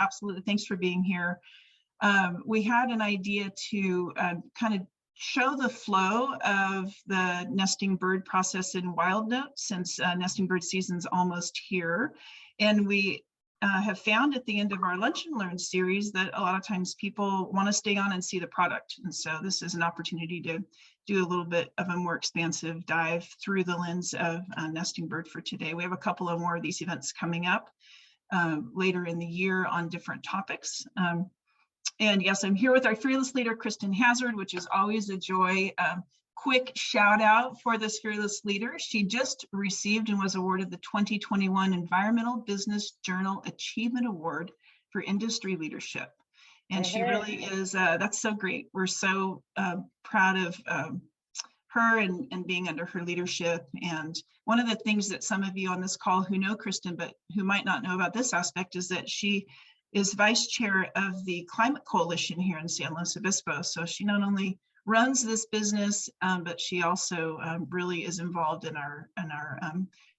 absolutely. Thanks for being here. We had an idea to kind of show the flow of the nesting bird process in Wildnote, since nesting bird season's almost here. And we have found at the end of our Lunch and Learn series that a lot of times people want to stay on and see the product. And so this is an opportunity to do a little bit of a more expansive dive through the lens of nesting bird for today. We have a couple of more of these events coming up later in the year on different topics. And yes, I'm here with our fearless leader, Kristen Hazard, which is always a joy. Quick shout out for this fearless leader. She just received and was awarded the 2021 Environmental Business Journal Achievement Award for Industry Leadership. And she really is, that's so great. We're so proud of her and being under her leadership. And one of the things that some of you on this call who know Kristen, but who might not know about this aspect, is that she is vice chair of the Climate Coalition here in San Luis Obispo. So she not only runs this business, but she also really is involved in our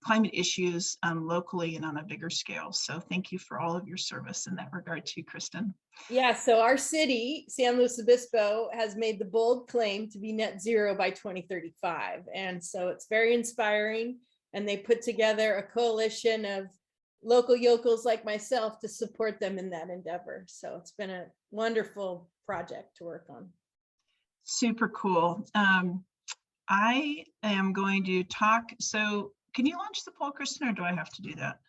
climate issues locally and on a bigger scale. So thank you for all of your service in that regard too, Kristen. Yeah, so our city, San Luis Obispo, has made the bold claim to be net zero by 2035. And so it's very inspiring. And they put together a coalition of local yokels like myself to support them in that endeavor. So it's been a wonderful project to work on. Super cool. I am going to talk. So can you launch the poll, Kristen, or do I have to do that?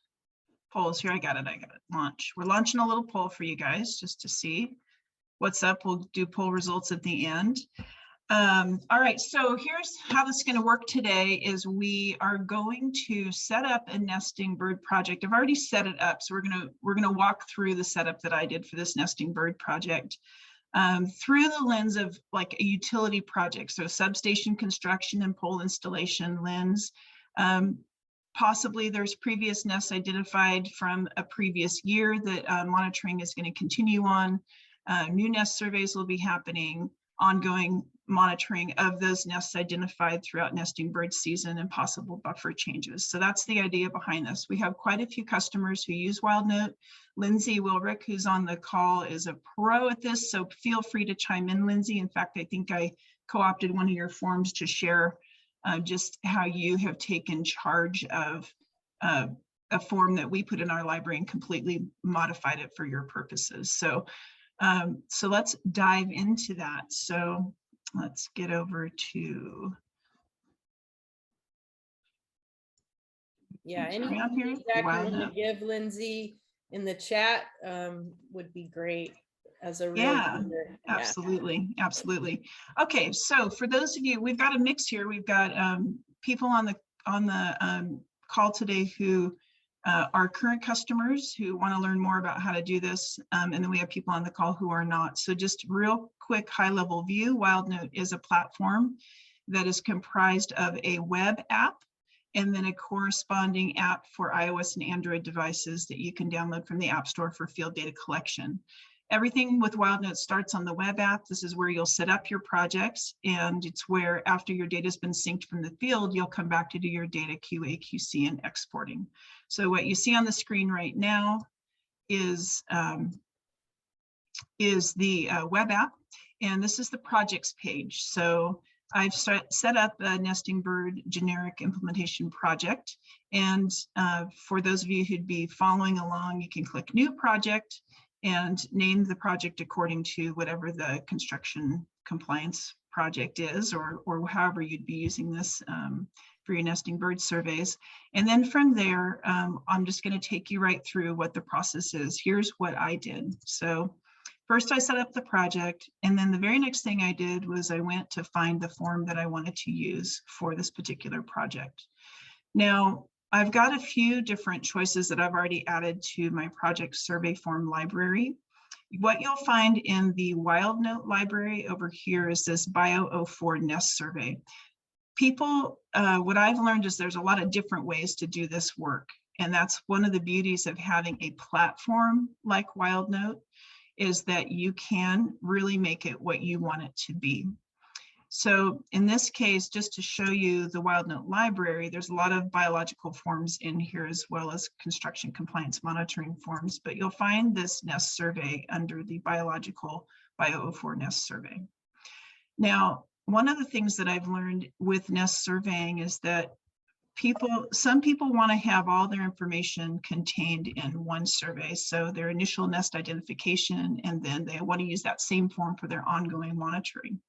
Polls here. I got it. Launch. We're launching a little poll for you guys just to see what's up. We'll do poll results at the end. All right, so here's how this is going to work today is we are going to set up a nesting bird project. I've already set it up, so we're gonna walk through the setup that I did for this nesting bird project through the lens of like a utility project, so substation construction and pole installation lens. Possibly there's previous nests identified from a previous year that monitoring is going to continue on. New nest surveys will be happening, ongoing monitoring of those nests identified throughout nesting bird season, and possible buffer changes. So that's the idea behind this. We have quite a few customers who use Wildnote. Lindsay Wilrick, who's on the call, is a pro at this, so feel free to chime in, Lindsay. In fact, I think I co-opted one of your forms to share just how you have taken charge of a form that we put in our library and completely modified it for your purposes. So let's dive into that. So let's get over to. Yeah, any feedback you want to give Lindsay in the chat would be great as a real leader. Absolutely. Okay, so for those of you, we've got a mix here. We've got people on the call today who are current customers who want to learn more about how to do this, and then we have people on the call who are not. So just real quick high-level view, Wildnote is a platform that is comprised of a web app and then a corresponding app for iOS and Android devices that you can download from the App Store for field data collection. Everything with Wildnote starts on the web app. This is where you'll set up your projects, and it's where after your data has been synced from the field, you'll come back to do your data QA, QC, and exporting. So what you see on the screen right now is the web app, and this is the projects page. So I've set up a nesting bird generic implementation project, and for those of you who'd be following along, you can click new project and name the project according to whatever the construction compliance project is, or however you'd be using this for your nesting bird surveys. And then from there, I'm just going to take you right through what the process is. Here's what I did. So first I set up the project, and then the very next thing I did was I went to find the form that I wanted to use for this particular project. Now, I've got a few different choices that I've already added to my project survey form library. What you'll find in the Wildnote library over here is this Bio 04 nest survey. People, what I've learned is there's a lot of different ways to do this work. And that's one of the beauties of having a platform like Wildnote, is that you can really make it what you want it to be. So in this case, just to show you the Wildnote library, there's a lot of biological forms in here as well as construction compliance monitoring forms, but you'll find this nest survey under the biological Bio04 nest survey. Now, one of the things that I've learned with nest surveying is that some people want to have all their information contained in one survey. So their initial nest identification, and then they want to use that same form for their ongoing monitoring.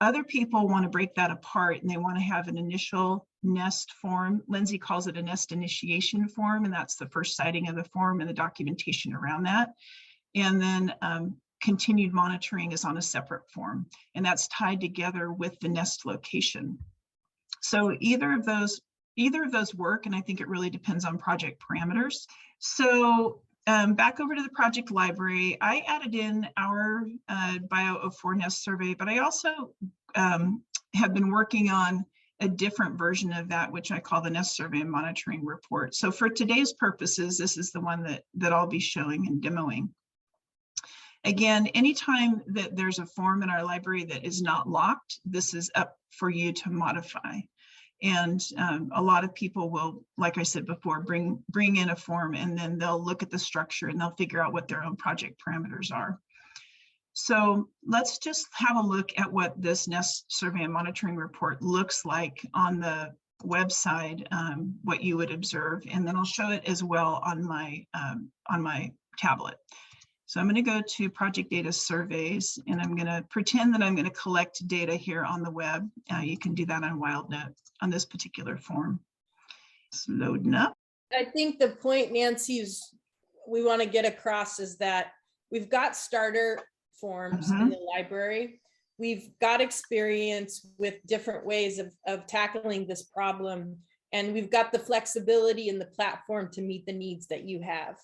Other people want to break that apart and they want to have an initial nest form. Lindsay calls it a nest initiation form, and that's the first sighting of the form and the documentation around that. And then continued monitoring is on a separate form, and that's tied together with the nest location. So either of those work, and I think it really depends on project parameters. So back over to the project library, I added in our Bio04 nest survey, but I also have been working on a different version of that, which I call the nest survey and monitoring report. So for today's purposes, this is the one that I'll be showing and demoing. Again, anytime that there's a form in our library that is not locked, this is up for you to modify. And a lot of people will, like I said before, bring in a form, and then they'll look at the structure and they'll figure out what their own project parameters are. So let's just have a look at what this nest survey and monitoring report looks like on the website, what you would observe, and then I'll show it as well on my tablet. So I'm going to go to project data surveys, and I'm going to pretend that I'm going to collect data here on the web. You can do that on Wildnote on this particular form. It's loading up. I think the point, Nancy, we want to get across is that we've got starter forms in the library. We've got experience with different ways of tackling this problem, and we've got the flexibility in the platform to meet the needs that you have.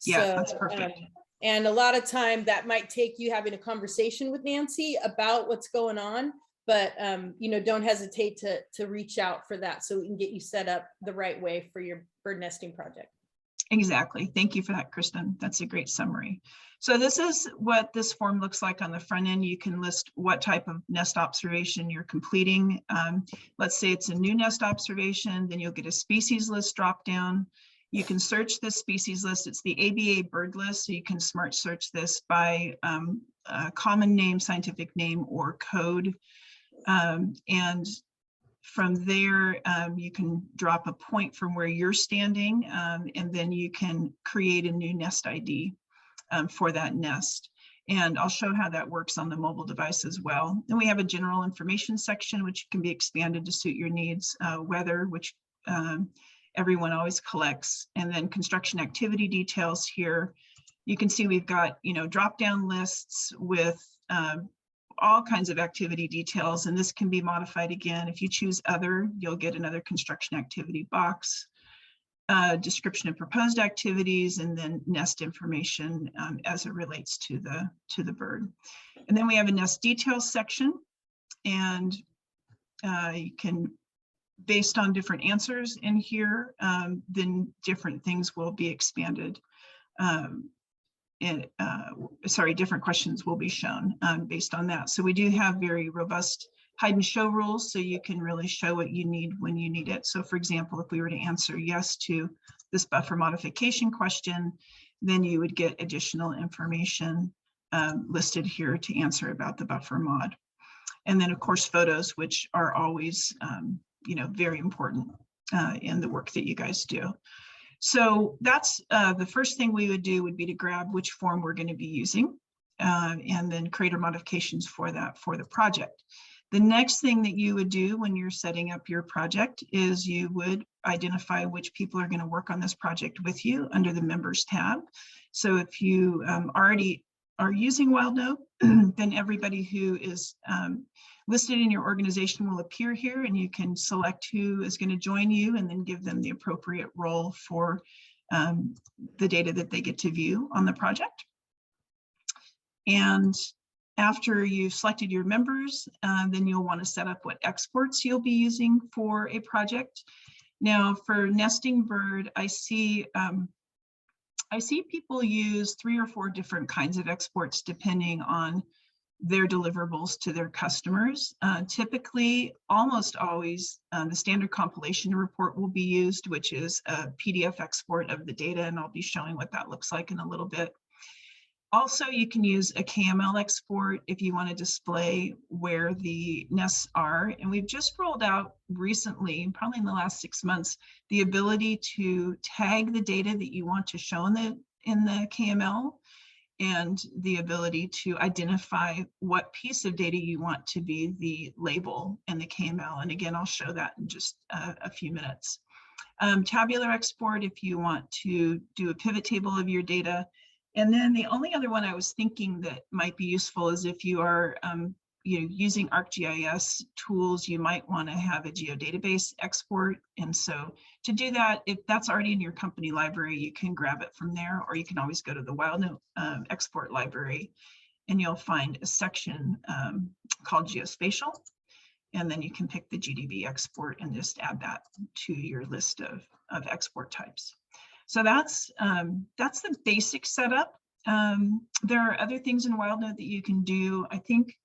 Yeah, so, that's perfect. And a lot of time that might take you having a conversation with Nancy about what's going on, but you know, don't hesitate to reach out for that so we can get you set up the right way for your bird nesting project. Exactly. Thank you for that, Kristen. That's a great summary. So this is what this form looks like on the front end. You can list what type of nest observation you're completing. Let's say it's a new nest observation, then you'll get a species list drop down. You can search this species list. It's the ABA bird list, so you can smart search this by common name, scientific name, or code. And from there, you can drop a point from where you're standing, and then you can create a new nest ID for that nest. And I'll show how that works on the mobile device as well. Then we have a general information section, which can be expanded to suit your needs, weather, which everyone always collects, and then construction activity details here. You can see we've got, you know, drop-down lists with all kinds of activity details, and this can be modified again. If you choose other, you'll get another construction activity box, description of proposed activities, and then nest information as it relates to the bird. And then we have a nest details section, and you can, based on different answers in here, then different things will be expanded. Different questions will be shown based on that. So we do have very robust hide and show rules, so you can really show what you need when you need it. So for example, if we were to answer yes to this buffer modification question, then you would get additional information listed here to answer about the buffer mod. And then of course, photos, which are always you know, very important in the work that you guys do. So that's the first thing we would do would be to grab which form we're going to be using and then create our modifications for that for the project. The next thing that you would do when you're setting up your project is you would identify which people are going to work on this project with you under the members tab. So if you already are using Wildnote, then everybody who is listed in your organization will appear here, and you can select who is going to join you and then give them the appropriate role for the data that they get to view on the project. And after you've selected your members, then you'll want to set up what exports you'll be using for a project. Now for nesting bird, I see people use 3 or 4 different kinds of exports depending on their deliverables to their customers. Typically, almost always, the standard compilation report will be used, which is a PDF export of the data, and I'll be showing what that looks like in a little bit. Also, you can use a KML export if you want to display where the nests are. And we've just rolled out recently, probably in the last 6 months, the ability to tag the data that you want to show in the KML, and the ability to identify what piece of data you want to be the label in the KML. And again, I'll show that in just a few minutes. Tabular export if you want to do a pivot table of your data. And then the only other one I was thinking that might be useful is if you are using ArcGIS tools, you might want to have a geodatabase export. And so to do that, if that's already in your company library, you can grab it from there, or you can always go to the Wildnote export library, and you'll find a section called Geospatial. And then you can pick the GDB export and just add that to your list of export types. So that's the basic setup. There are other things in Wildnote that you can do. I think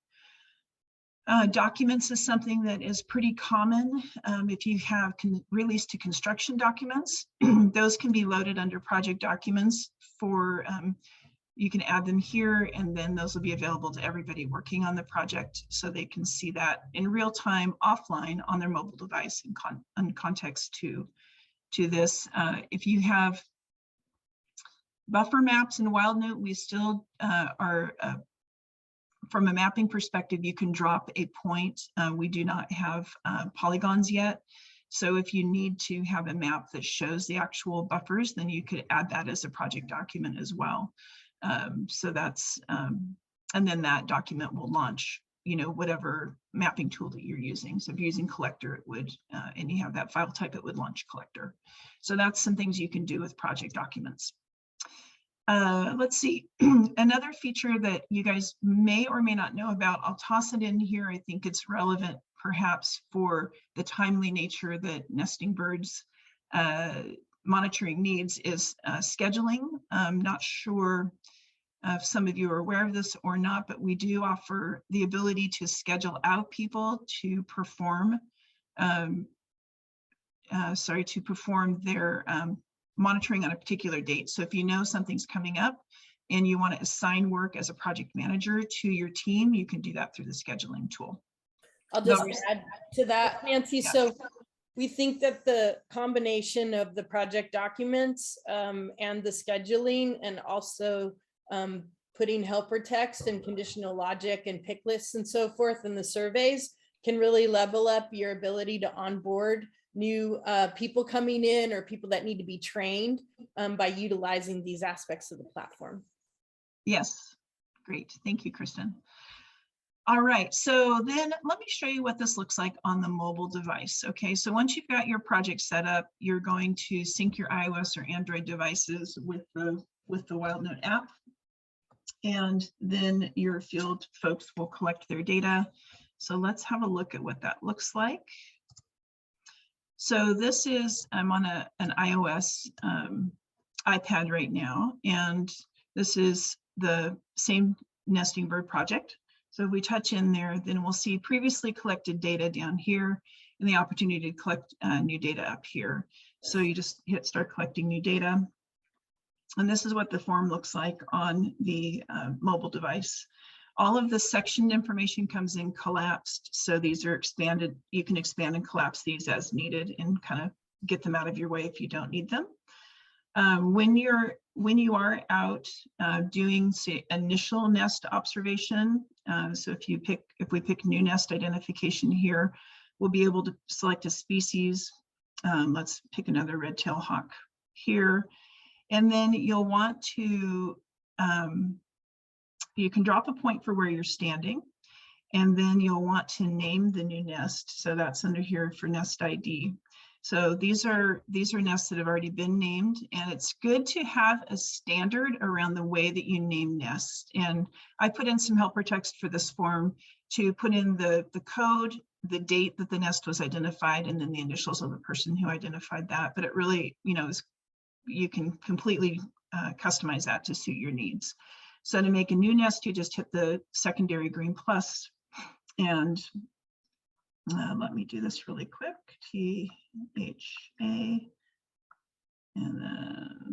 documents is something that is pretty common. If you have release to construction documents, those can be loaded under project documents for, you can add them here, and then those will be available to everybody working on the project so they can see that in real time offline on their mobile device in context to this. If you have buffer maps in Wildnote, we still are, from a mapping perspective, you can drop a point. We do not have polygons yet. So if you need to have a map that shows the actual buffers, then you could add that as a project document as well. So that's, and then that document will launch, whatever mapping tool that you're using. So if you're using Collector, it would, and you have that file type, it would launch Collector. So that's some things you can do with project documents. Let's see, another feature that you guys may or may not know about, I'll toss it in here. I think it's relevant perhaps for the timely nature that nesting birds monitoring needs is scheduling. I'm not sure if some of you are aware of this or not, but we do offer the ability to schedule out people to perform, their monitoring on a particular date. So if you know something's coming up and you want to assign work as a project manager to your team, you can do that through the scheduling tool. I'll just add to that, Nancy. Yeah. So we think that the combination of the project documents and the scheduling, and also putting helper text and conditional logic and pick lists and so forth in the surveys can really level up your ability to onboard new people coming in, or people that need to be trained by utilizing these aspects of the platform. Yes, great. Thank you, Kristen. All right, so then let me show you what this looks like on the mobile device. Okay, so once you've got your project set up, you're going to sync your iOS or Android devices with the Wildnote app. And then your field folks will collect their data. So let's have a look at what that looks like. So this is, I'm on an iOS iPad right now, and this is the same nesting bird project. So if we touch in there, then we'll see previously collected data down here and the opportunity to collect new data up here. So you just hit start collecting new data. And this is what the form looks like on the mobile device. All of the sectioned information comes in collapsed. So these are expanded. You can expand and collapse these as needed and kind of get them out of your way if you don't need them. When you are out doing, say, initial nest observation, so if we pick new nest identification here, we'll be able to select a species. Let's pick another red-tailed hawk here. And then you'll want to, you can drop a point for where you're standing, and then you'll want to name the new nest. So that's under here for nest ID. So these are nests that have already been named, and it's good to have a standard around the way that you name nests. And I put in some helper text for this form to put in the code, the date that the nest was identified, and then the initials of the person who identified that. But it really, you can completely customize that to suit your needs. So to make a new nest, you just hit the secondary green plus, and let me do this really quick. THA, and then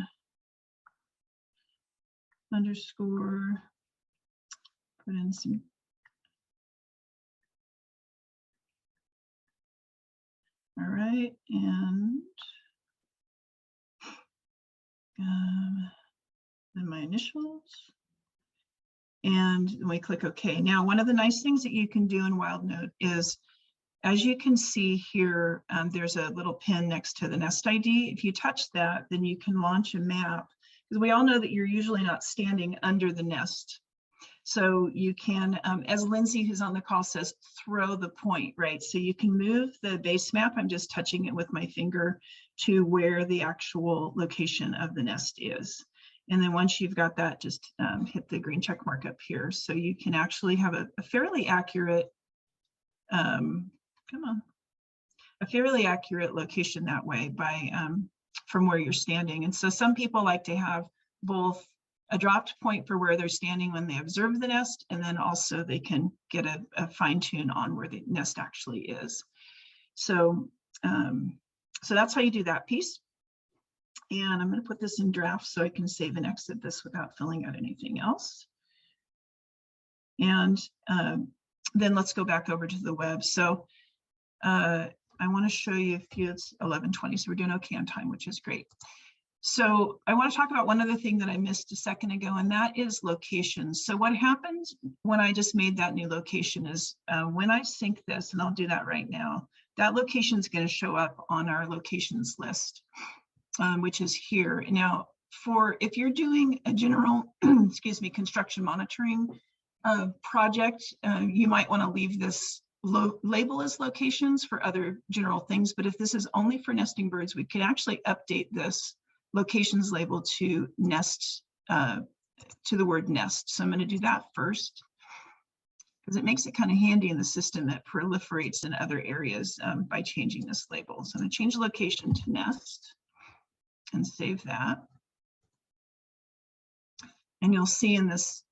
underscore, put in some. All right, and then my initials. And we click OK. Now, one of the nice things that you can do in Wildnote is, as you can see here, there's a little pin next to the nest ID. If you touch that, then you can launch a map, because we all know that you're usually not standing under the nest. So you can, as Lindsay, who's on the call, says, throw the point, right? So you can move the base map, I'm just touching it with my finger, to where the actual location of the nest is. And then once you've got that, just hit the green check mark up here. So you can actually have a fairly accurate, a fairly accurate location that way by from where you're standing. And so some people like to have both a dropped point for where they're standing when they observe the nest, and then also they can get a fine tune on where the nest actually is. So, so that's how you do that piece. And I'm going to put this in draft so I can save and exit this without filling out anything else. And then let's go back over to the web. So I want to show you a few. It's 11:20, so we're doing okay on time, which is great. So I want to talk about one other thing that I missed a second ago, and that is locations. So what happens when I just made that new location is when I sync this, and I'll do that right now, that location is going to show up on our locations list, which is here. Now, if you're doing a general, excuse me, construction monitoring project, you might want to leave this label as locations for other general things. But if this is only for nesting birds, we can actually update this locations label to nest, to the word nest. So I'm going to do that first, because it makes it kind of handy in the system that proliferates in other areas by changing this label. So I'm going to change the location to nest and save that. And you'll see in this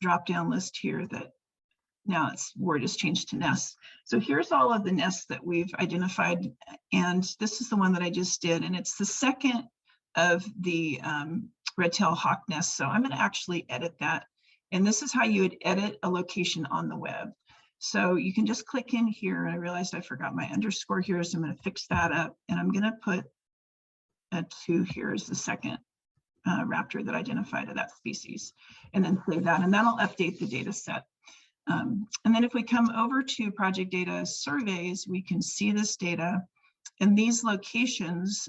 drop-down list here that now its word is changed to nests. So here's all of the nests that we've identified. And this is the one that I just did. And it's the second of the red-tailed hawk nests. So I'm going to actually edit that. And this is how you would edit a location on the web. So you can just click in here. And I realized I forgot my underscore here, so I'm going to fix that up. And I'm going to put a 2 here as the second raptor that identified of that species, and then save that. And that'll update the data set. And then if we come over to project data surveys, we can see this data, and these locations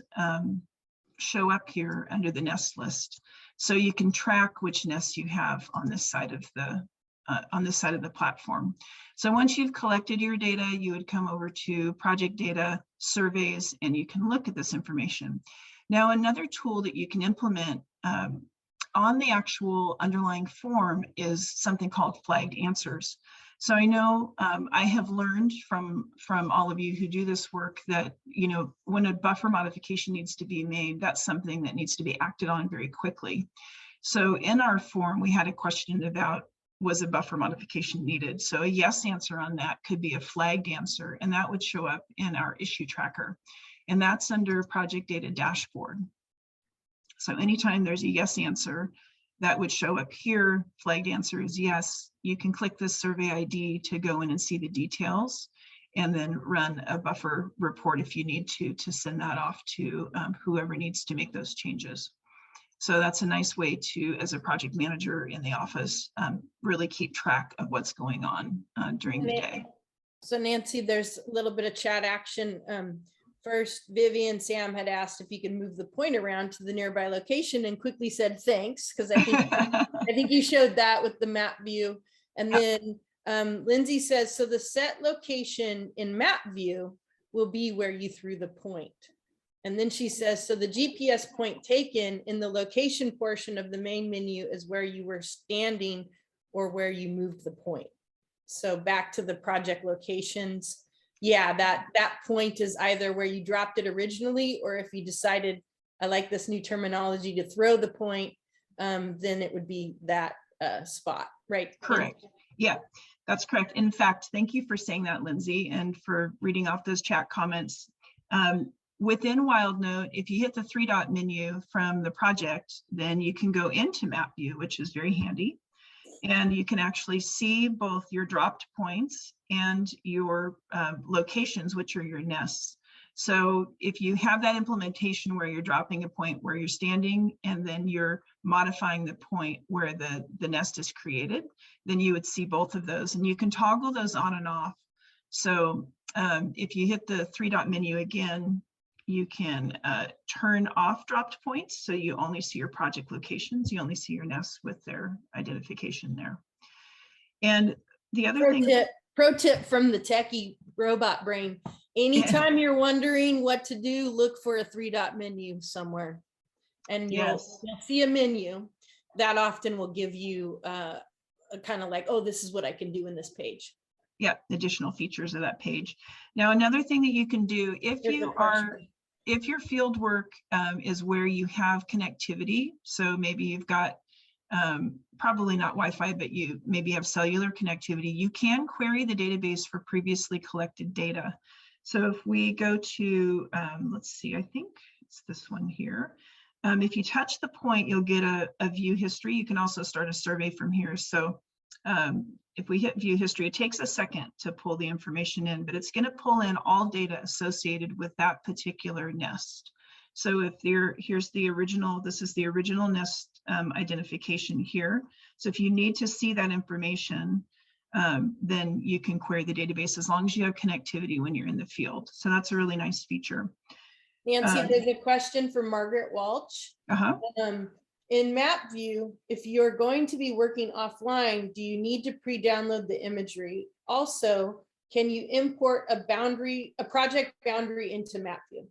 show up here under the nest list. So you can track which nests you have on this side of the platform. So once you've collected your data, you would come over to project data surveys, and you can look at this information. Now, another tool that you can implement on the actual underlying form is something called flagged answers. So I know I have learned from all of you who do this work that, you know, when a buffer modification needs to be made, that's something that needs to be acted on very quickly. So in our form, we had a question about, was a buffer modification needed? So a yes answer on that could be a flagged answer, and that would show up in our issue tracker. And that's under project data dashboard. So anytime there's a yes answer, that would show up here. Flagged answer is yes. You can click this survey ID to go in and see the details, and then run a buffer report if you need to send that off to whoever needs to make those changes. So that's a nice way to, as a project manager in the office, really keep track of what's going on during the day. So Nancy, there's a little bit of chat action. First, Vivian Sam had asked if you could move the point around to the nearby location, and quickly said thanks, because I think you showed that with the map view. And then Lindsay says, so the set location in map view will be where you threw the point. And then she says, so the GPS point taken in the location portion of the main menu is where you were standing or where you moved the point. So back to the project locations. Yeah, that point is either where you dropped it originally, or if you decided, I like this new terminology, to throw the point, then it would be that spot, right? Correct. Yeah, that's correct. In fact, thank you for saying that, Lindsay, and for reading off those chat comments. Within Wildnote, if you hit the 3-dot menu from the project, then you can go into map view, which is very handy. And you can actually see both your dropped points and your locations, which are your nests. So if you have that implementation where you're dropping a point where you're standing and then you're modifying the point where the nest is created, then you would see both of those, and you can toggle those on and off. So if you hit the 3-dot menu again, you can turn off dropped points, so you only see your project locations, you only see your nests with their identification there. And the other pro tip from the techie robot brain, anytime you're wondering what to do, look for a 3-dot menu somewhere, and you'll see a menu that often will give you a kind of like, oh, this is what I can do in this page. Yeah, additional features of that page. Now, another thing that you can do if your field work is where you have connectivity, so maybe you've got probably not Wi-Fi, but you maybe have cellular connectivity, you can query the database for previously collected data. So if we go to, let's see, I think it's this one here. If you touch the point, you'll get a view history. You can also start a survey from here. So if we hit view history, it takes a second to pull the information in, but it's going to pull in all data associated with that particular nest. So if here's the original, this is the original nest identification here. So if you need to see that information, then you can query the database as long as you have connectivity when you're in the field. So that's a really nice feature. Nancy, there's a question for Margaret Walsh. In map view, if you're going to be working offline, do you need to pre-download the imagery? Also, can you import a project boundary into map view?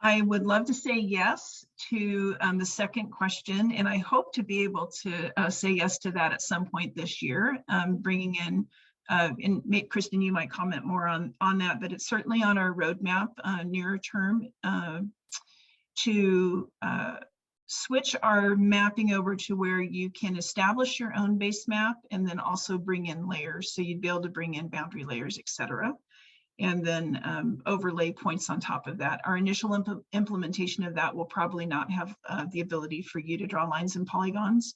I would love to say yes to the second question, and I hope to be able to say yes to that at some point this year, bringing in, and Kristen, you might comment more on that, but it's certainly on our roadmap nearer term to switch our mapping over to where you can establish your own base map and then also bring in layers. So you'd be able to bring in boundary layers, etc., and then overlay points on top of that. Our initial implementation of that will probably not have the ability for you to draw lines and polygons,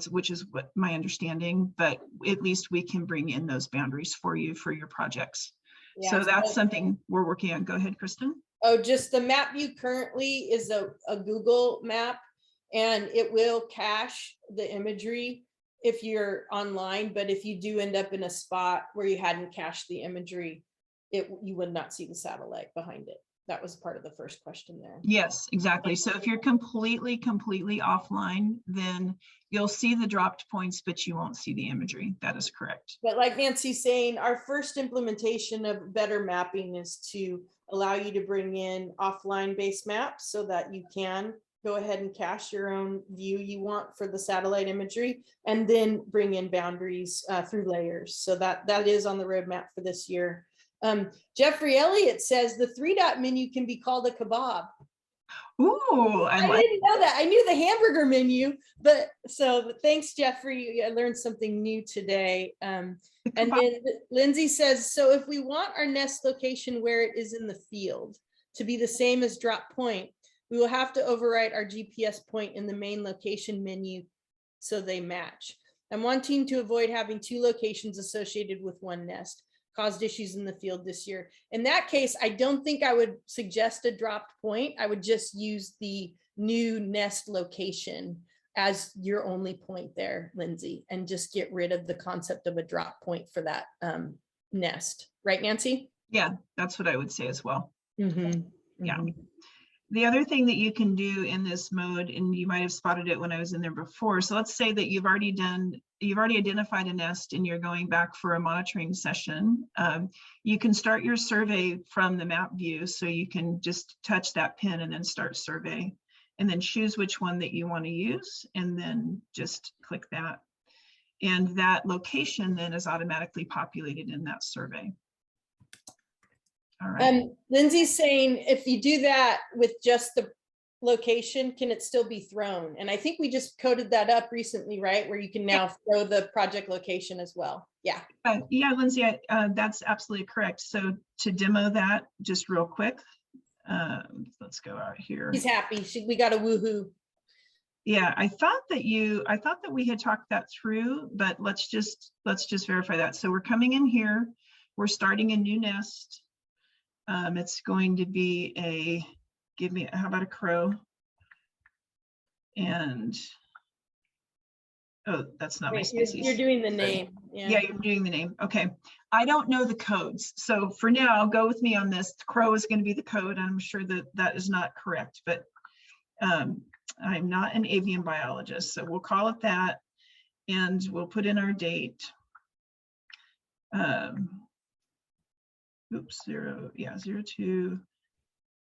which is what my understanding, but at least we can bring in those boundaries for you for your projects. Yeah, so that's something we're working on. Go ahead, Kristen. Oh, just the map view currently is a Google map, and it will cache the imagery if you're online, but if you do end up in a spot where you hadn't cached the imagery, you would not see the satellite behind it. That was part of the first question there. Yes, exactly. So if you're completely offline, then you'll see the dropped points, but you won't see the imagery. That is correct. But like Nancy's saying, our first implementation of better mapping is to allow you to bring in offline based maps so that you can go ahead and cache your own view you want for the satellite imagery, and then bring in boundaries through layers. So that is on the roadmap for this year. Jeffrey Elliott says the 3-dot menu can be called a kebab. Ooh, I didn't know that. I knew the hamburger menu, but so thanks, Jeffrey. I learned something new today. And then Lindsay says, so if we want our nest location where it is in the field to be the same as drop point, we will have to overwrite our GPS point in the main location menu so they match. I'm wanting to avoid having 2 locations associated with one nest. Caused issues in the field this year. In that case, I don't think I would suggest a dropped point. I would just use the new nest location as your only point there, Lindsay, and just get rid of the concept of a drop point for that nest. Right, Nancy? Yeah, that's what I would say as well. Mm-hmm. Yeah. The other thing that you can do in this mode, and you might have spotted it when I was in there before. So let's say that you've already identified a nest and you're going back for a monitoring session. You can start your survey from the map view. So you can just touch that pin and then start survey, and then choose which one that you want to use, and then just click that. And that location then is automatically populated in that survey. All right. Lindsay's saying if you do that with just the location, can it still be thrown? And I think we just coded that up recently, right? Where you can now throw the project location as well. Yeah. Yeah, Lindsay, that's absolutely correct. So to demo that just real quick, let's go out here. He's happy. We got a woohoo. Yeah, I thought that we had talked that through, but let's just verify that. So we're coming in here, we're starting a new nest. It's going to be how about a crow? And oh, that's not my species. You're doing the name. Yeah, you're doing the name. Okay. I don't know the codes. So for now, go with me on this. Crow is going to be the code. I'm sure that that is not correct, but I'm not an avian biologist. So we'll call it that and we'll put in our date. Oops, 02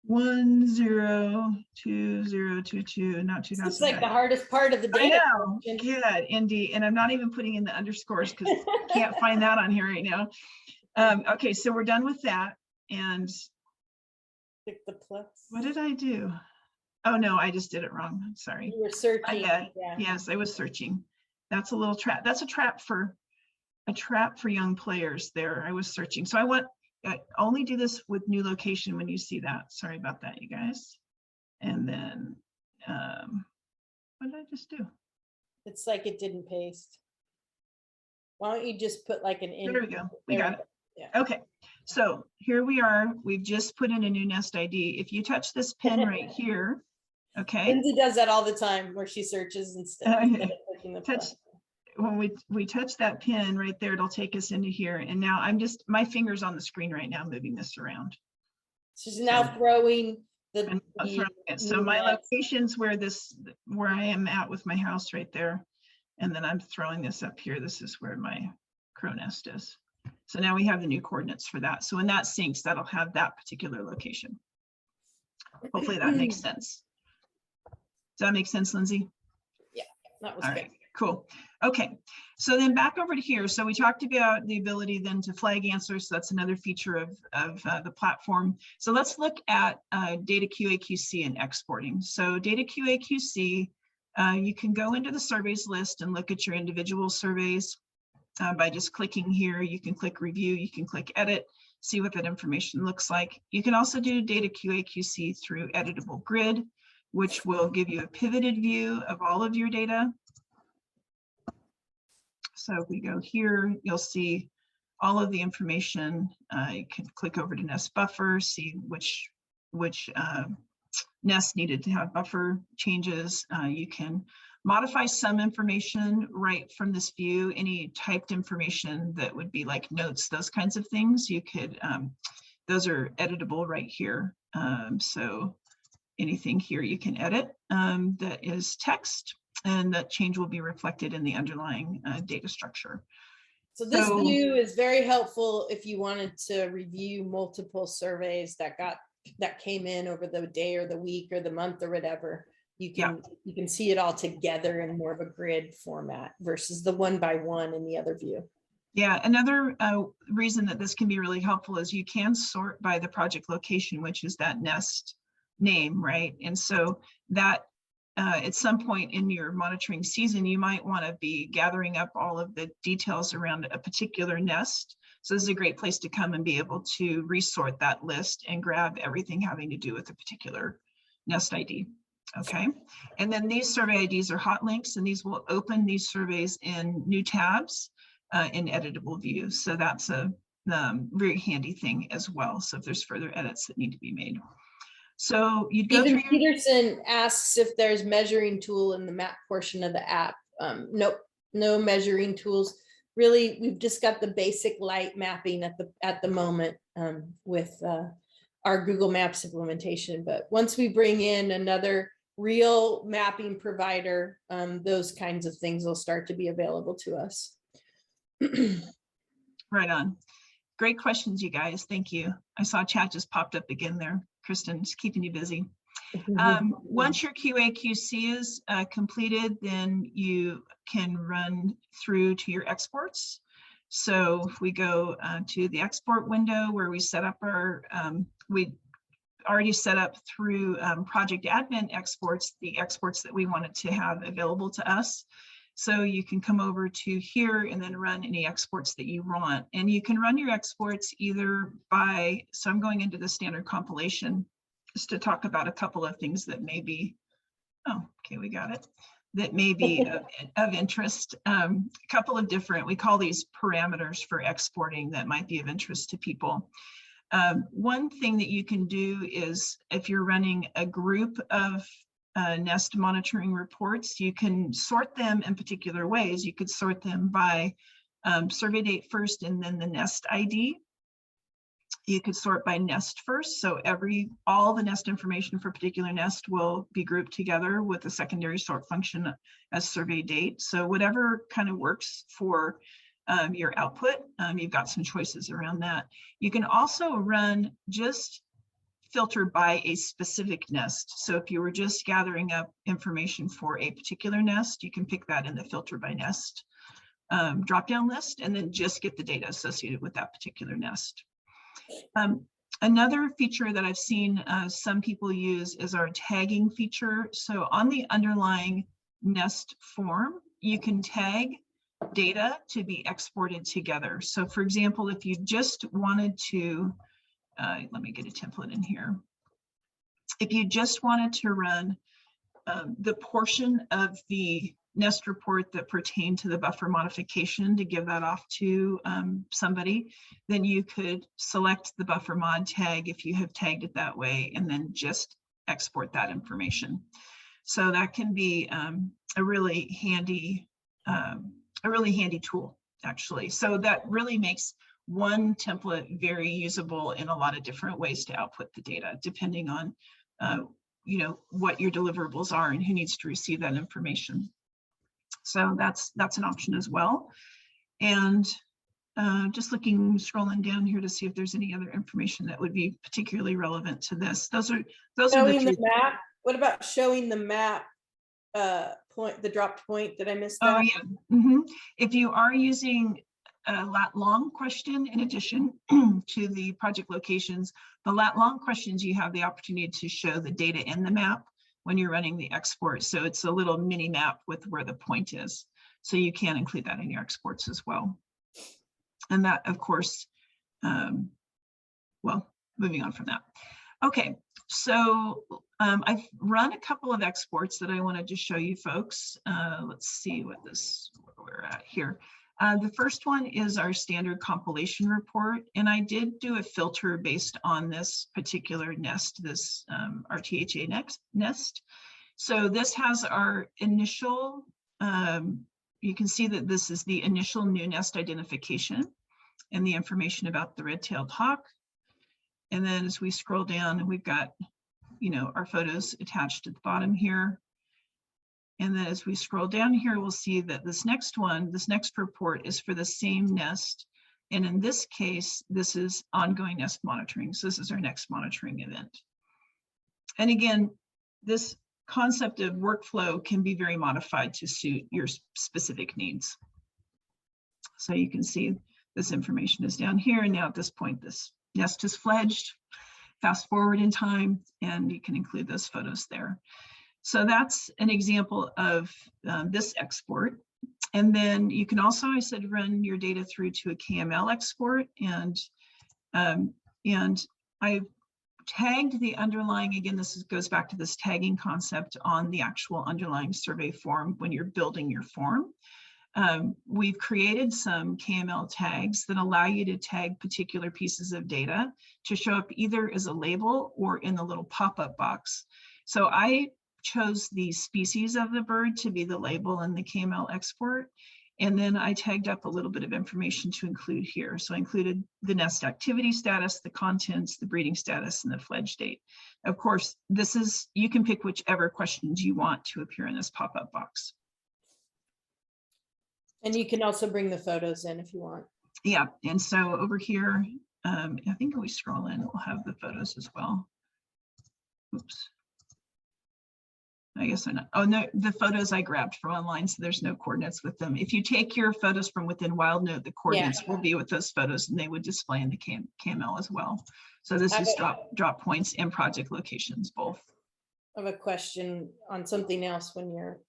102022, not 2000. It's like the hardest part of the data. I know, good, Indy, and I'm not even putting in the underscores because I can't find that on here right now. Okay, so we're done with that, and Pick the plus. What did I do? Oh no, I just did it wrong. Sorry. You were searching. Yeah. Yes, I was searching. That's a little trap. That's a trap for young players there. I was searching. So I only do this with new location when you see that. Sorry about that, you guys. And then, what did I just do? It's like it didn't paste. Why don't you just put like an in? There we go. We got it. Yeah. Okay. So here we are. We've just put in a new nest ID. If you touch this pin right here, okay. Lindsay does that all the time where she searches instead of clicking the plus. When we touch that pin right there, it'll take us into here. And now my finger's on the screen right now, moving this around. She's now throwing the so my location's where I am at with my house right there. And then I'm throwing this up here. This is where my crow nest is. So now we have the new coordinates for that. So when that syncs, that'll have that particular location. Hopefully that makes sense. Does that make sense, Lindsay? Yeah, that was all good. Right. Cool. Okay, so then back over to here. So we talked about the ability then to flag answers. So that's another feature of the platform. So let's look at data QA/QC and exporting. So data QA/QC, you can go into the surveys list and look at your individual surveys by just clicking here. You can click review, you can click edit, see what that information looks like. You can also do data QA/QC through editable grid, which will give you a pivoted view of all of your data. So if we go here, you'll see all of the information. You can click over to nest buffer, see which nests needed to have buffer changes. You can modify some information right from this view. Any typed information that would be like notes, those kinds of things, you could, those are editable right here. So anything here you can edit that is text, and that change will be reflected in the underlying data structure. So this view is very helpful if you wanted to review multiple surveys that came in over the day or the week or the month or whatever. You can see it all together in more of a grid format versus the one by one in the other view. Yeah, another reason that this can be really helpful is you can sort by the project location, which is that nest name, right? And so that at some point in your monitoring season, you might want to be gathering up all of the details around a particular nest. So this is a great place to come and be able to resort that list and grab everything having to do with a particular nest ID. Okay, and then these survey IDs are hot links, and these will open these surveys in new tabs in editable views. So that's a very handy thing as well. So if there's further edits that need to be made. So you'd go through. Peterson asks if there's measuring tool in the map portion of the app. Nope, no measuring tools. Really, we've just got the basic light mapping at the moment with our Google Maps implementation. But once we bring in another real mapping provider, those kinds of things will start to be available to us. Right on. Great questions, you guys. Thank you. I saw chat just popped up again there. Kristen, just keeping you busy. Once your QA/QC is completed, then you can run through to your exports. So if we go to the export window where we set up our already set up through project admin exports, the exports that we wanted to have available to us. So you can come over to here and then run any exports that you want. And you can run your exports either by, so I'm going into the standard compilation just to talk about a couple of things that may be, oh, okay, we got it, that may be of interest. A couple of different, we call these parameters for exporting that might be of interest to people. One thing that you can do is if you're running a group of nest monitoring reports, you can sort them in particular ways. You could sort them by survey date first and then the nest ID. You could sort by nest first. So all the nest information for a particular nest will be grouped together with a secondary sort function as survey date. So whatever kind of works for your output, you've got some choices around that. You can also run just filter by a specific nest. So if you were just gathering up information for a particular nest, you can pick that in the filter by nest drop-down list and then just get the data associated with that particular nest. Another feature that I've seen some people use is our tagging feature. So on the underlying nest form, you can tag data to be exported together. So for example, if you just wanted to, let me get a template in here. If you just wanted to run the portion of the nest report that pertained to the buffer modification to give that off to somebody, then you could select the buffer mod tag if you have tagged it that way and then just export that information. So that can be a really handy tool, actually. So that really makes one template very usable in a lot of different ways to output the data, depending on what your deliverables are and who needs to receive that information. So that's an option as well. And just scrolling down here to see if there's any other information that would be particularly relevant to this. Those are the map. What about showing the map point, the dropped point? Did I miss that? Oh yeah. If you are using a lat long question in addition to the project locations, the lat long questions, you have the opportunity to show the data in the map when you're running the export. So it's a little mini map with where the point is. So you can include that in your exports as well. And that, of course, well, moving on from that. Okay, so I've run a couple of exports that I wanted to show you folks. Let's see where we're at here. The first one is our standard compilation report, and I did do a filter based on this particular nest, this RTHA nest. So this has our initial, you can see that this is the initial new nest identification and the information about the red-tailed hawk. And then as we scroll down, we've got, our photos attached at the bottom here. And then as we scroll down here, we'll see that this next report is for the same nest. And in this case, this is ongoing nest monitoring. So this is our next monitoring event. And again, this concept of workflow can be very modified to suit your specific needs. So you can see this information is down here. And now at this point, this nest is fledged. Fast forward in time, and you can include those photos there. So that's an example of this export. And then you can also, I said, run your data through to a KML export. And I've tagged the underlying, again, goes back to this tagging concept on the actual underlying survey form when you're building your form. We've created some KML tags that allow you to tag particular pieces of data to show up either as a label or in the little pop-up box. So I chose the species of the bird to be the label in the KML export. And then I tagged up a little bit of information to include here. So I included the nest activity status, the contents, the breeding status, and the fledge date. Of course, you can pick whichever questions you want to appear in this pop-up box. And you can also bring the photos in if you want. Yeah, and so over here, I think if we scroll in, we'll have the photos as well. Oops. I guess they're not. Oh, no, the photos I grabbed from online, so there's no coordinates with them. If you take your photos from within Wildnote, the coordinates will be with those photos and they would display in the KML as well. So this is drop points and project locations both. I have a question on something else when you're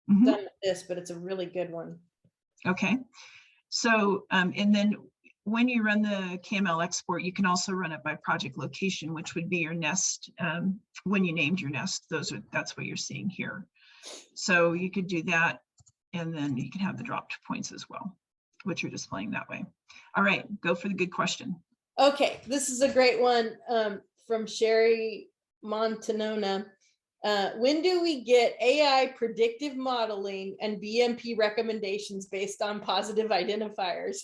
Mhm. done with this, but it's a really good one. Okay. So, and then when you run the KML export, you can also run it by project location, which would be your nest. When you named your nest, that's what you're seeing here. So you could do that, and then you can have the dropped points as well, which you're displaying that way. All right, go for the good question. Okay, this is a great one from Sherry Montanona. When do we get AI predictive modeling and BMP recommendations based on positive identifiers?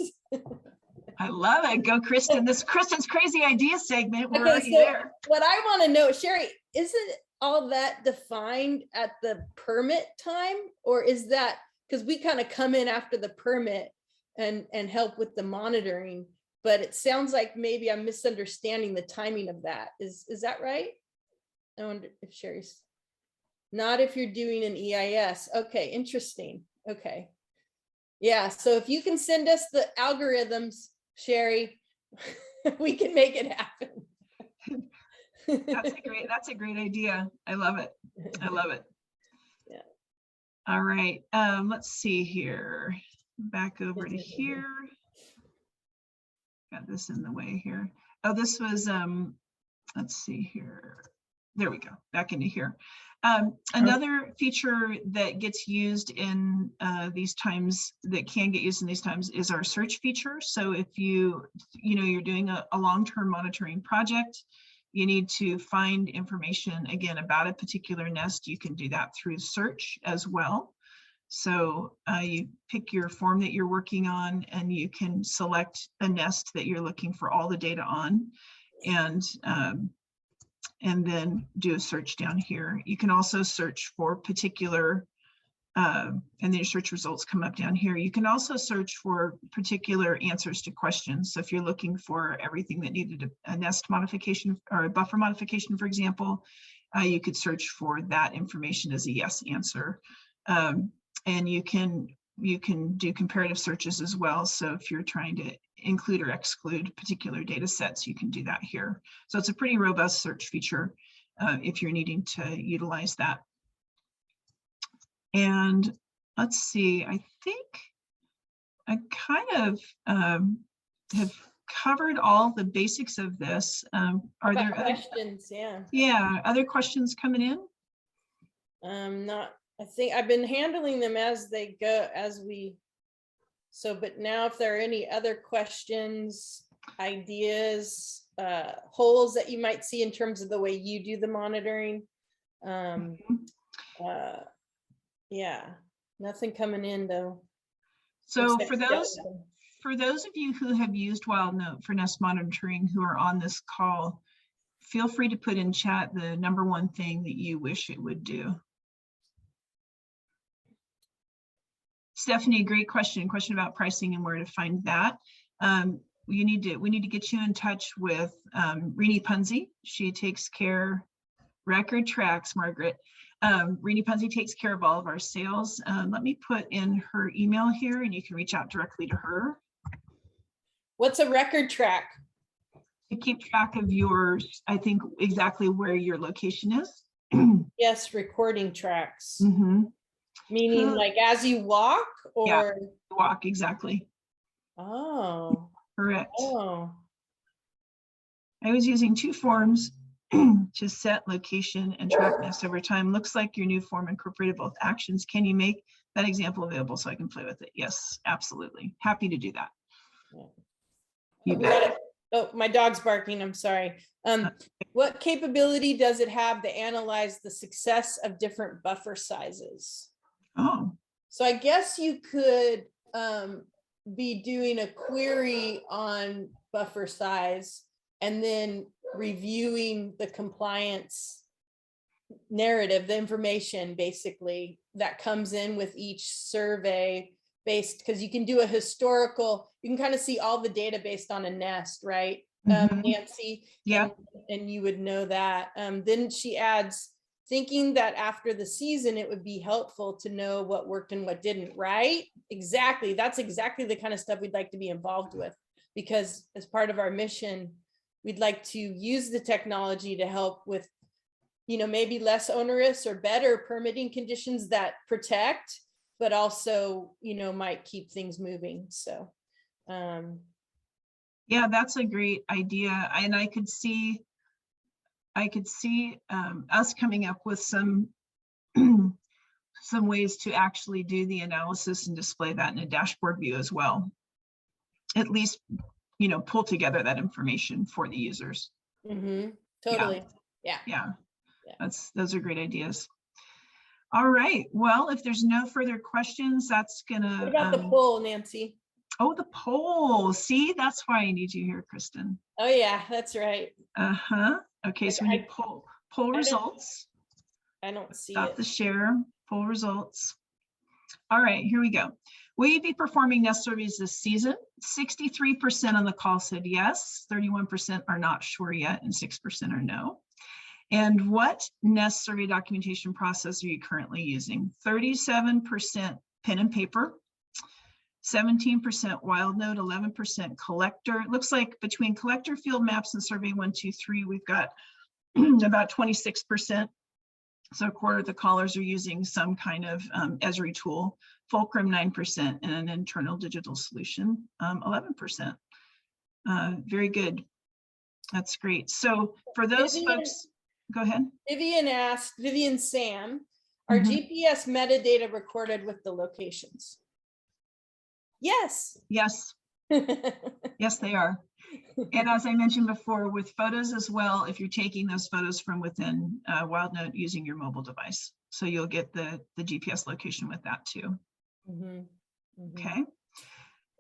I love it. Go, Kristen. This Kristen's crazy idea segment. We're Okay, already so there. what I want to know, Sherry, isn't all that defined at the permit time, or is that because we kind of come in after the permit and help with the monitoring? But it sounds like maybe I'm misunderstanding the timing of that. Is that right? I wonder if Sherry's not if you're doing an EIS. Okay, interesting. Okay. Yeah, so if you can send us the algorithms, Sherry, we can make it happen. That's a great idea. I love it. I love it. Yeah. All right. Let's see here. Back over to here. Got this in the way here. Oh, this was let's see here. There we go. Back into here. Another feature that gets used in these times, that can get used in these times, is our search feature. So if you're doing a long-term monitoring project, you need to find information again about a particular nest, you can do that through search as well. So you pick your form that you're working on and you can select a nest that you're looking for all the data on, and then do a search down here. You can also search for particular, and then your search results come up down here. You can also search for particular answers to questions. So if you're looking for everything that needed a nest modification or a buffer modification, for example, you could search for that information as a yes answer. And you can do comparative searches as well. So if you're trying to include or exclude particular data sets, you can do that here. So it's a pretty robust search feature if you're needing to utilize that. And let's see, I think I kind of have covered all the basics of this. Are there questions? Yeah, other questions coming in? Not, I think I've been handling them as they go, but now if there are any other questions, ideas, holes that you might see in terms of the way you do the monitoring. Yeah, nothing coming in though. So for those of you who have used Wildnote for nest monitoring who are on this call, feel free to put in chat the number one thing that you wish it would do. Stephanie, great question about pricing and where to find that. We need to get you in touch with Rini Punzi. She takes care, record tracks, Margaret. Rini Punzi takes care of all of our sales. Let me put in her email here and you can reach out directly to her. What's a record track? To keep track of yours, I think exactly where your location is. Yes, recording tracks. Mm-hmm. Meaning like as you walk or? Yeah, walk, exactly. Oh. Correct. Oh. I was using two forms to set location and track nest over time. Looks like your new form incorporated both actions. Can you make that example available so I can play with it? Yes, absolutely. Happy to do that. You bet. Oh, my dog's barking. I'm sorry. What capability does it have to analyze the success of different buffer sizes? Oh. So I guess you could be doing a query on buffer size and then reviewing the compliance narrative, the information basically that comes in with each survey based, because you can do a historical, you can kind of see all the data based on a nest, right? Nancy? Yeah. And you would know that. Then she adds thinking that after the season, it would be helpful to know what worked and what didn't, right? Exactly. That's exactly the kind of stuff we'd like to be involved with, because as part of our mission, we'd like to use the technology to help with, maybe less onerous or better permitting conditions that protect, but also, might keep things moving. So, yeah, that's a great idea. And I could see us coming up with some some ways to actually do the analysis and display that in a dashboard view as well. At least, pull together that information for the users. totally. Yeah. Those are great ideas. All right. Well, if there's no further questions, that's gonna. What about the poll, Nancy? Oh, the poll. See, that's why I need you here, Kristen. Oh yeah, that's right. Okay, so we need poll results. I don't see Stop it. the share. Poll results. All right, here we go. Will you be performing nest surveys this season? 63% on the call said yes, 31% are not sure yet, and 6% are no. And what nest survey documentation process are you currently using? 37% pen and paper, 17% Wildnote, 11% collector. It looks like between collector, field maps, and survey 1, 2, 3, we've got about 26%. So a quarter of the callers are using some kind of Esri tool. Fulcrum 9%, and an internal digital solution 11%. Very good. That's great. So for those folks, go ahead. Vivian asked, Vivian Sam, are GPS metadata recorded with the locations? Yes. Yes. Yes, they are. And as I mentioned before, with photos as well, if you're taking those photos from within Wildnote using your mobile device. So you'll get the GPS location with that too. Okay.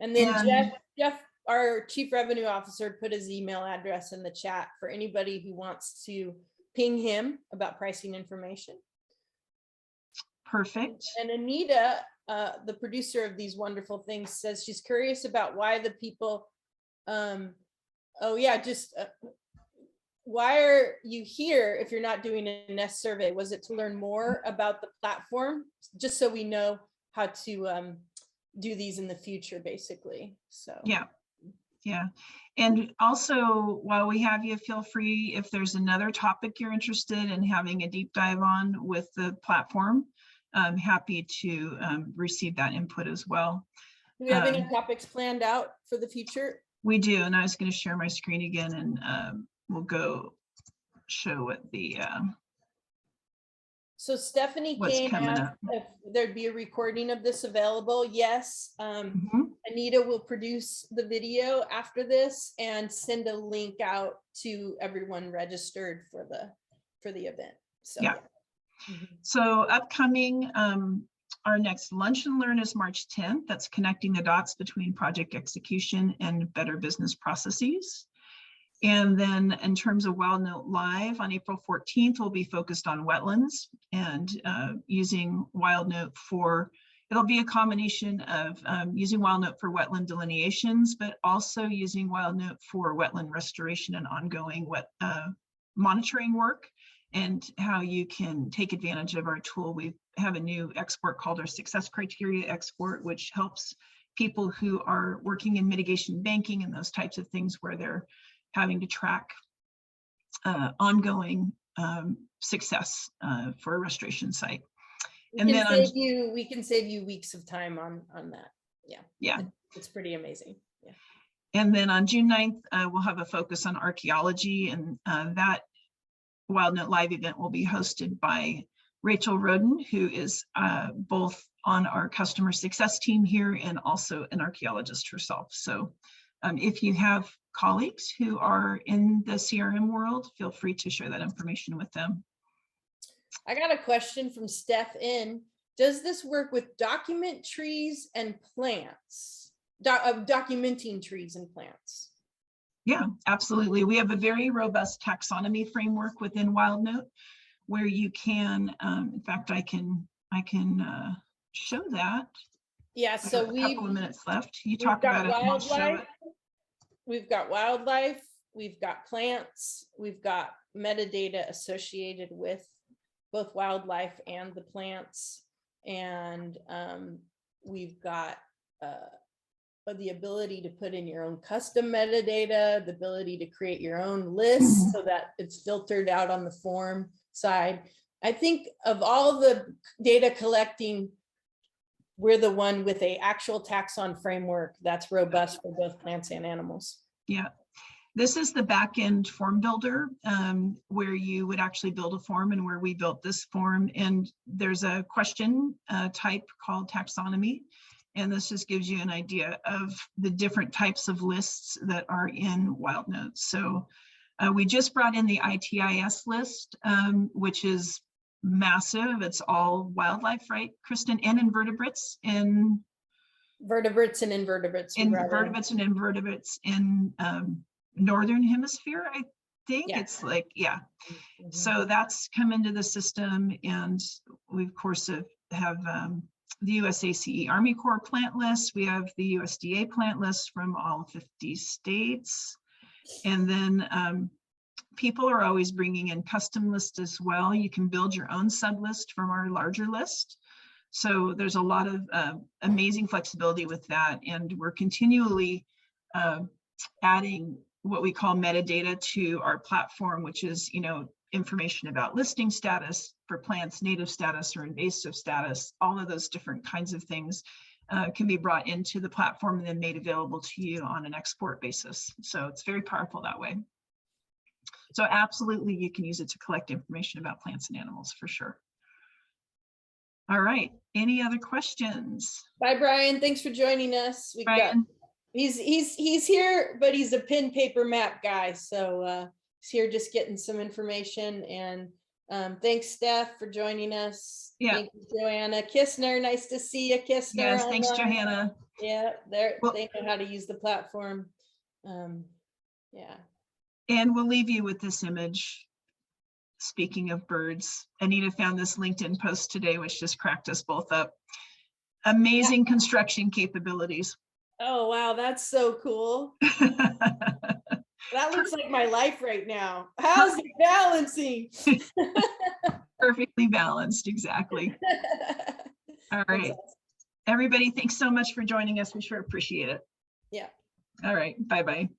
And then Jeff, our Chief Revenue Officer, put his email address in the chat for anybody who wants to ping him about pricing information. Perfect. And Anita, the producer of these wonderful things, says she's curious about why the people, why are you here if you're not doing a nest survey? Was it to learn more about the platform? Just so we know how to do these in the future, basically. So yeah. And also, while we have you, feel free, if there's another topic you're interested in having a deep dive on with the platform, I'm happy to receive that input as well. Do we have any topics planned out for the future? We do, and I was going to share my screen again, and we'll go show what the so Stephanie came asked if there'd be a recording of this available. Yes. Anita will produce the video after this and send a link out to everyone registered for the event. So yeah. So upcoming, our next Lunch and Learn is March 10th. That's connecting the dots between project execution and better business processes. And then in terms of Wildnote Live on April 14th, we'll be focused on wetlands and using Wildnote for, it'll be a combination of using Wildnote for wetland delineations, but also using Wildnote for wetland restoration and ongoing monitoring work, and how you can take advantage of our tool. We have a new export called our Success Criteria Export, which helps people who are working in mitigation banking and those types of things where they're having to track ongoing success for a restoration site. We can save you weeks of time on that. Yeah. It's pretty amazing. Yeah. And then on June 9th, we'll have a focus on archaeology, and that Wildnote Live event will be hosted by Rachel Roden, who is both on our customer success team here and also an archaeologist herself. So if you have colleagues who are in the CRM world, feel free to share that information with them. I got a question from Steph in. Does this work with document trees and plants? Documenting trees and plants? Yeah, absolutely. We have a very robust taxonomy framework within Wildnote where you can, in fact, I can show that. Yeah, so we have a couple of minutes left. You talk about it and I'll show it. We've got wildlife, we've got plants, we've got metadata associated with both wildlife and the plants. And we've got the ability to put in your own custom metadata, the ability to create your own list so that it's filtered out on the form side. I think of all the data collecting, we're the one with a actual taxon framework that's robust for both plants and animals. Yeah. This is the back-end form builder, where you would actually build a form, and where we built this form. And there's a question type called taxonomy. And this just gives you an idea of the different types of lists that are in Wildnote. So we just brought in the ITIS list, which is massive. It's all wildlife, right, Kristen, and invertebrates in Vertebrates and invertebrates. invertebrates and invertebrates in Northern Hemisphere, I think. Yeah. It's like, yeah. Mm-hmm. So that's come into the system, and we of course have the USACE Army Corps plant list. We have the USDA plant list from all 50 states. And then people are always bringing in custom lists as well. You can build your own sub list from our larger list. So there's a lot of amazing flexibility with that. And we're continually adding what we call metadata to our platform, which is, information about listing status for plants, native status or invasive status. All of those different kinds of things can be brought into the platform and then made available to you on an export basis. So it's very powerful that way. So absolutely, you can use it to collect information about plants and animals for sure. All right, any other questions? Bye, Brian. Thanks for joining us. We've got, he's here, but he's a pen paper map guy. So he's here just getting some information. And thanks, Steph, for joining us. Yeah. Thank you, Joanna. Kistner, nice to see you, Kistner. Yes, thanks, Johanna. Yeah, they know how to use the platform. Yeah. And we'll leave you with this image. Speaking of birds, Anita found this LinkedIn post today, which just cracked us both up. Amazing construction capabilities. Oh, wow, that's so cool. That looks like my life right now. How's it balancing? Perfectly balanced, exactly. All right. Awesome. Everybody, thanks so much for joining us. We sure appreciate it. Yeah. All right. Bye-bye.